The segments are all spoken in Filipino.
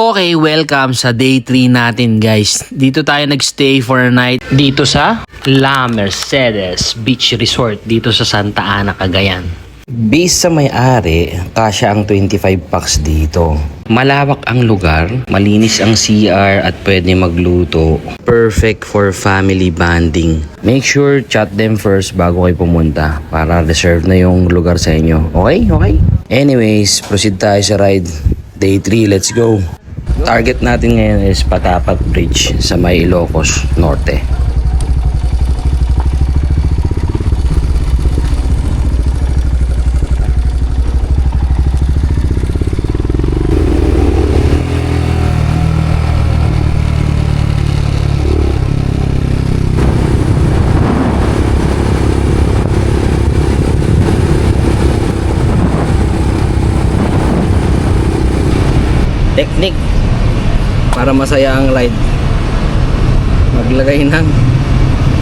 Okay, welcome sa day 3 natin guys. Dito tayo nagstay for a night dito sa La Mercedes Beach Resort dito sa Santa Ana, Cagayan. Based sa may-ari, kasya ang 25 packs dito. Malawak ang lugar, malinis ang CR at pwede magluto. Perfect for family bonding. Make sure chat them first bago kayo pumunta para reserve na yung lugar sa inyo. Okay? Okay? Anyways, proceed tayo sa ride. Day 3, let's go. Target natin ngayon is Patapat Bridge sa may Ilocos Norte. Technique para masaya ang ride, maglagay ng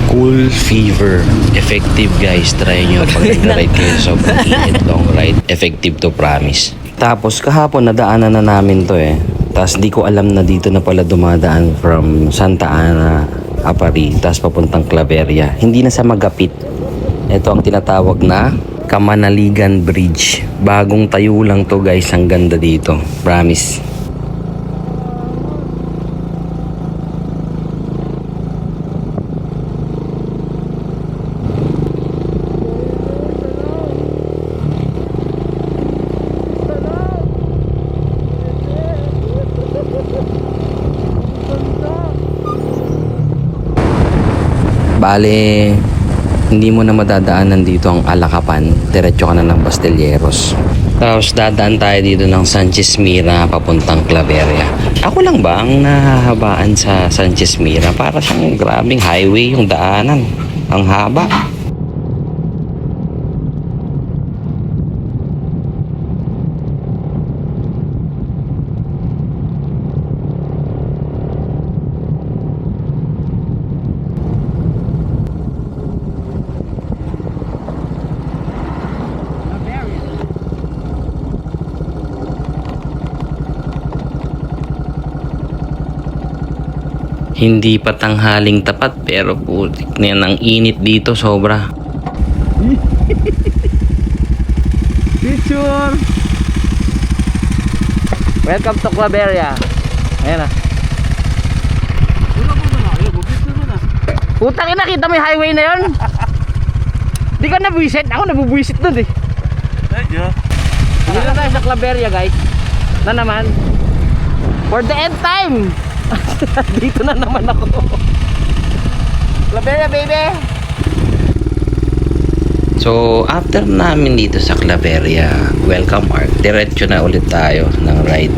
cool fever. Effective guys, try nyo pag nag-ride kayo sa sobrang init long ride. Effective to, promise. Tapos kahapon nadaanan na namin to tapos di ko alam na dito na pala dumadaan from Santa Ana, Apari, tapos papuntang Claveria. Hindi na sa Magapit. Ito ang tinatawag na Kamanaligan Bridge. Bagong tayo lang to guys, ang ganda dito, promise. Bale, hindi mo na madadaanan dito ang Alakapan. Diretso ka na ng Bastilleros. Tapos dadaan tayo dito ng Sanchez Mira papuntang Claveria. Ako lang ba ang nahahabaan sa Sanchez Mira? Para siyang grabing highway yung daanan. Ang haba. Hindi pa tanghaling tapat pero putik na yan, ang init dito sobra. Picture! Welcome to Claveria. Ayan na. Putang ina, kita mo yung highway na yun. Di ka nabuwisit. Ako nabubuwisit dun eh. Dito na tayo sa Claveria guys. Na naman. For the end time. Dito na naman ako. Claveria baby. So after namin dito sa Claveria Welcome Arc, diretso na ulit tayo ng ride.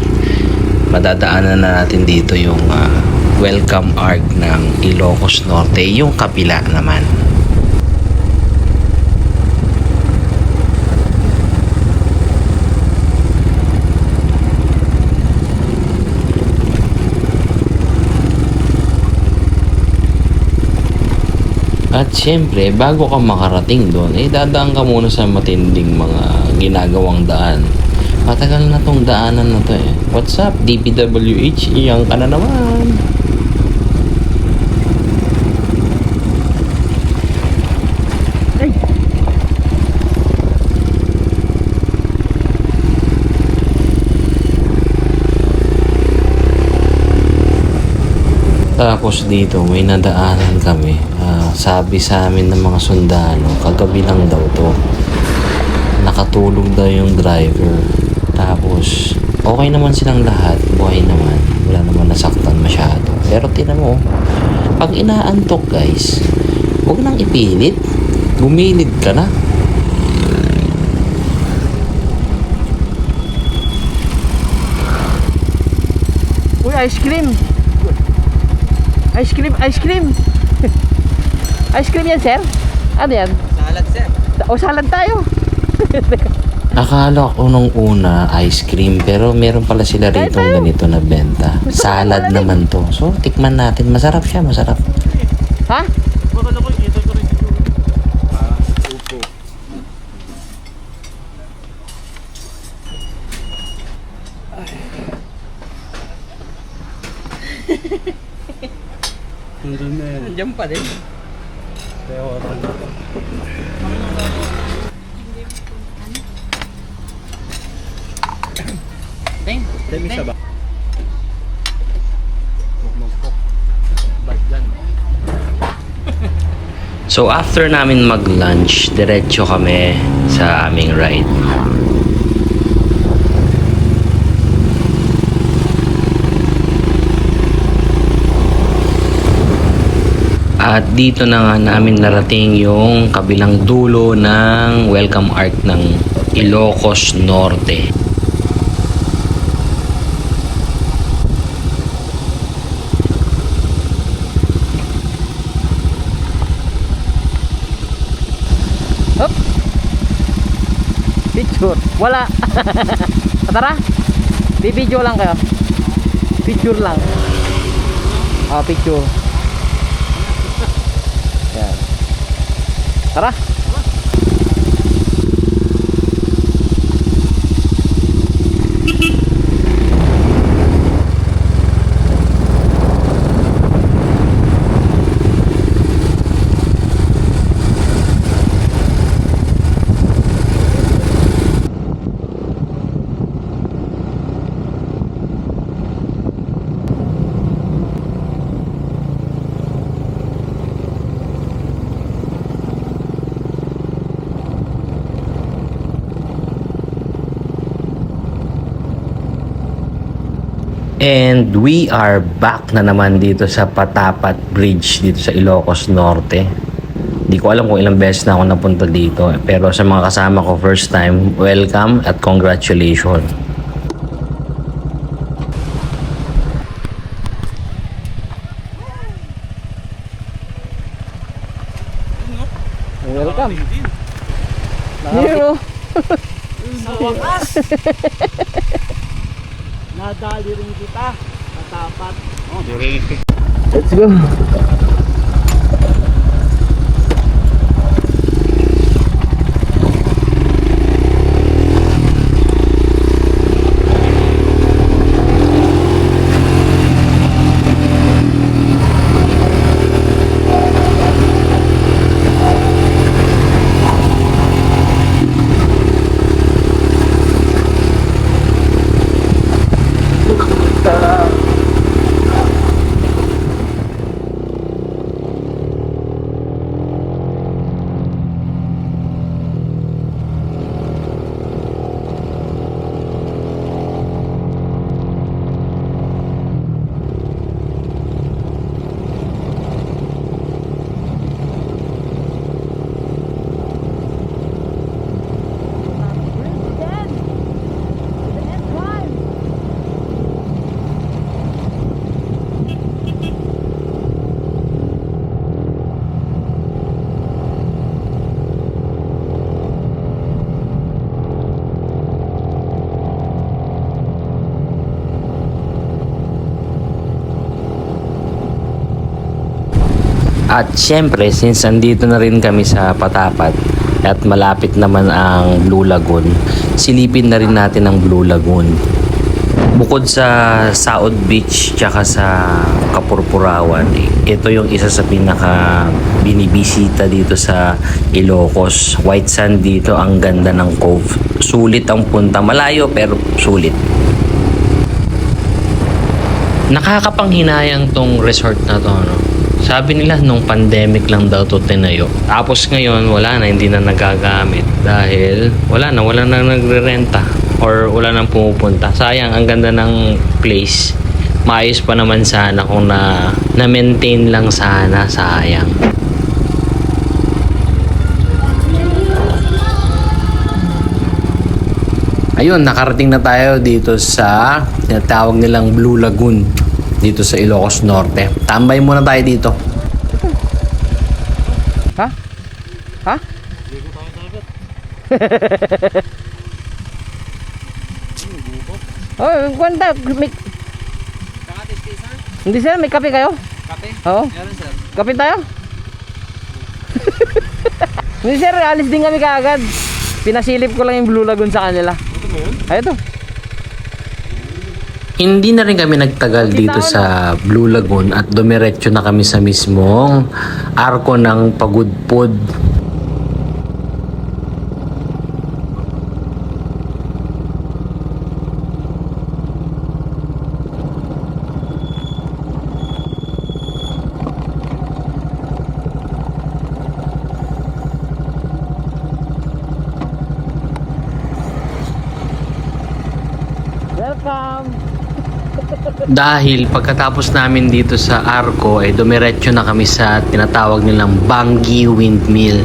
Madadaanan na natin dito yung Welcome Arc ng Ilocos Norte, yung kapila naman. At syempre, bago ka makarating doon, dadaan ka muna sa matinding mga ginagawang daan. Matagal na tong daanan na to What's up, DPWH? Iyang ka na naman. Ay. Tapos dito, may nadaanan kami. Sabi sa amin ng mga sundalo, kagabi lang daw to. Nakatulog daw yung driver. Tapos, okay naman silang lahat. Buhay naman. Wala naman nasaktan masyado. Pero tinan mo, pag inaantok guys, huwag nang ipilit. Gumilid ka na. Uy, ice cream. Ice cream, ice cream. Ice cream yan, sir? Ano yan? Salad, sir. O, salad tayo. Akala ko nung una ice cream, pero meron pala sila rito ganito na benta. Salad naman to. So, tikman natin. Masarap siya, masarap. Ha? Bakala ko, ito ko rin siguro. Upo. Nandiyan pa din. Teng. Demi sa ba? So after namin mag-lunch, diretso kami sa aming ride. At dito na nga namin narating yung kabilang dulo ng welcome arc ng Ilocos Norte. Hop. Picture. Wala. Tara. Bibidyo lang kayo. Picture lang. Ah, picture. Yan. Tara. And we are back na naman dito sa Patapat Bridge dito sa Ilocos Norte. Hindi ko alam kung ilang beses na ako napunta dito. Pero sa mga kasama ko first time, welcome at congratulations. Welcome. Hero. Sa wakas! Nadali rin kita. Matapat. Oh, dire. Let's go. At syempre, since andito na rin kami sa Patapat at malapit naman ang Blue Lagoon, silipin na rin natin ang Blue Lagoon. Bukod sa Saud Beach tsaka sa Kapurpurawan, ito yung isa sa pinaka binibisita dito sa Ilocos. White sand dito, ang ganda ng cove. Sulit ang punta, malayo pero sulit. Nakakapanghinayang tong resort na to, no? Sabi nila nung pandemic lang daw to tinayo. Tapos ngayon wala na, hindi na nagagamit dahil wala na nagre-renta or wala nang pumupunta. Sayang, ang ganda ng place. Maayos pa naman sana kung na-maintain lang sana, sayang. Ayun, nakarating na tayo dito sa tinatawag nilang Blue Lagoon dito sa Ilocos Norte. Tambay muna tayo dito. Ha? Ha? Hindi ko tayo dagat. Oh, kwenta. May... Hindi sir, may kape kayo? Kape? Oo. Meron sir. Kape tayo? Hindi sir, alis din kami kaagad. Pinasilip ko lang yung Blue Lagoon sa kanila. Ito mo yun? Ay, ito. Hindi na rin kami nagtagal dito sa Blue Lagoon at dumiretso na kami sa mismong arko ng Pagudpud. Welcome! Dahil pagkatapos namin dito sa Arco ay dumiretso na kami sa tinatawag nilang Bangi Windmill.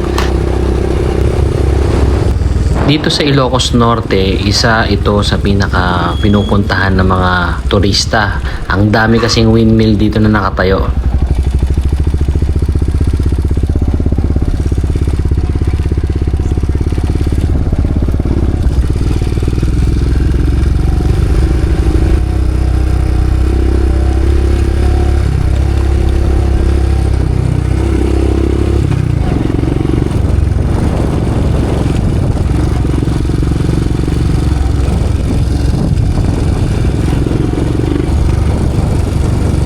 Dito sa Ilocos Norte, isa ito sa pinaka pinupuntahan ng mga turista. Ang dami kasing windmill dito na nakatayo.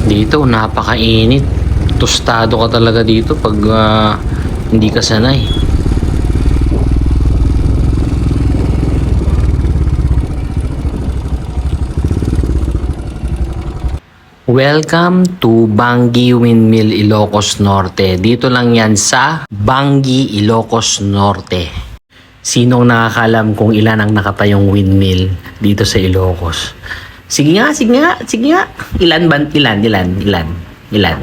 Dito napakainit. Tostado ka talaga dito pag hindi ka sanay. Welcome to Bangi Windmill, Ilocos Norte. Dito lang yan sa Bangi, Ilocos Norte. Sinong nakakalam kung ilan ang nakatayong windmill dito sa Ilocos? Sige nga, sige nga, sige nga. Ilan ba? Ilan?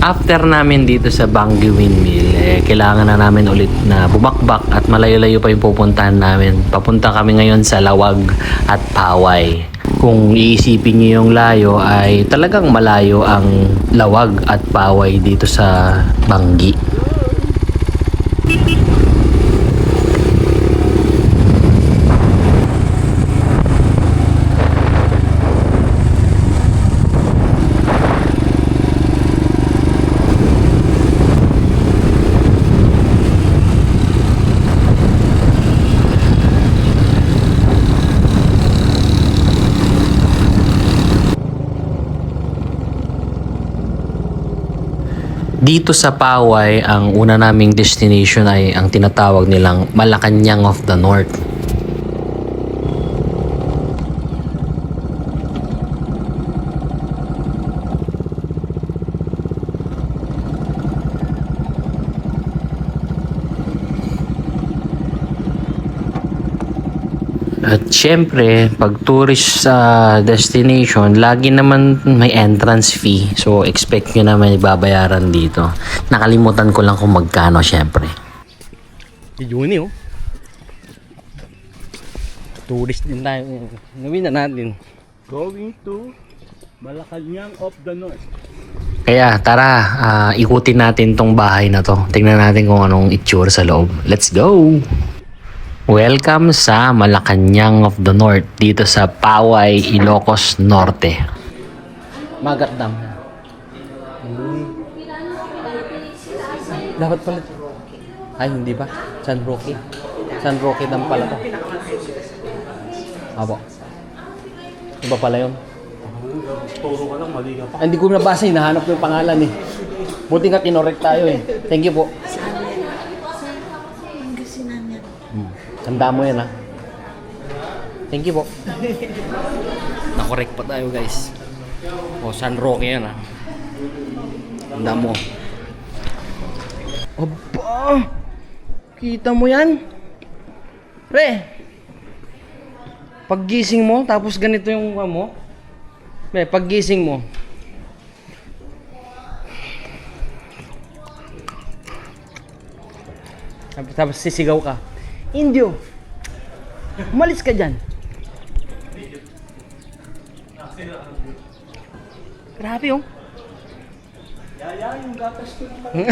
After namin dito sa Bangi Windmill, kailangan na namin ulit na bubakbak at malayo-layo pa yung pupuntahan namin. Papunta kami ngayon sa Lawag at Paway. Kung iisipin niyo yung layo ay talagang malayo ang Lawag at Paway dito sa Bangi. Dito sa Paway, ang una naming destination ay ang tinatawag nilang Malacanang of the North. At syempre, pag tourist sa destination, lagi naman may entrance fee. So, expect nyo naman ibabayaran dito. Nakalimutan ko lang kung magkano syempre. Juni oh. Tourist din tayo. Gawin na natin. Going to Malacanang of the North. Kaya tara, ikutin natin tong bahay na to. Tingnan natin kung anong itsura sa loob. Let's go! Welcome sa Malacanang of the North dito sa Paway, Ilocos Norte. Magat Dam. Dapat pala. Ay, hindi ba? San Roque. San Roque Dam pala to. Abo. Iba pala yun. Turo ka lang, mali ka pa. Hindi ko nabasa, hinahanap ko yung pangalan eh. Buti nga kinorek tayo eh. Thank you po. Tanda mo yan ha. Thank you po. Nakorek pa tayo guys. O San Roque yan ha. Tanda mo. Aba! Kita mo yan? Pre! Paggising mo, tapos ganito yung mo. Pre, paggising mo. Tapos sisigaw ka. Indio, umalis ka dyan. Grabe oh. Yaya, yung gatas ko naman.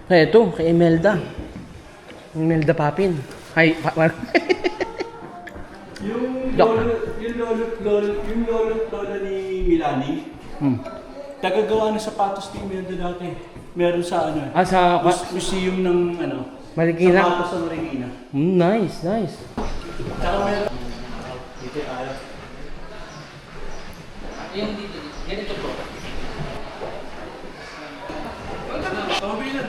Ito, kay Imelda. Imelda Papin. Hi, Yung lolo ni Milani, Tagagawa ng sapatos ni Imelda dati. Meron sa ano. Sa Museum ng ano. Marikina. Sapatos sa Marikina. Nice, nice. Tsaka meron. Dito ayaw. Yung dito, ganito po. Tabi na.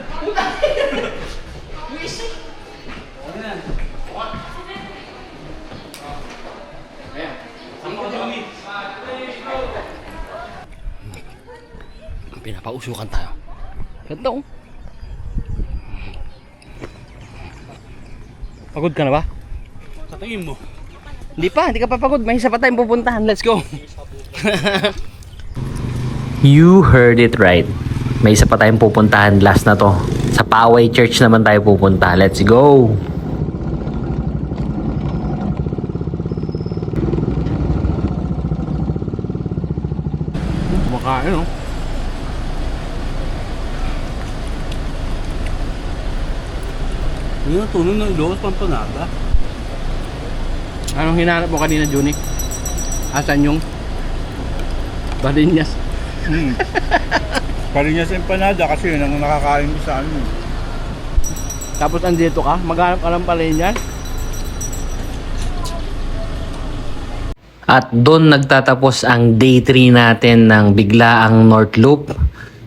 Pinapausukan tayo. Ganda oh. Pagod ka na ba? Sa tingin mo? Hindi ka pa pagod. May isa pa tayong pupuntahan. Let's go. You heard it right. May isa pa tayong pupuntahan, last na to. Sa Poway Church naman tayo pupunta. Let's go! Kumakain oh. Yun ang tunog ng Ilocos Pampanada. Anong hinanap mo kanina, Juni? Asan yung Balinyas? Parinyas empanada kasi yun ang nakakain ko sa ano. Tapos andito ka? Maghanap ka ng Balinyas? At doon nagtatapos ang day 3 natin ng biglaang North Loop.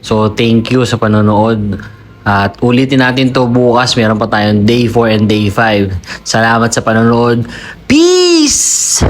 So thank you sa panonood. At ulitin natin to bukas. Meron pa tayong day 4 and day 5. Salamat sa panonood. Peace!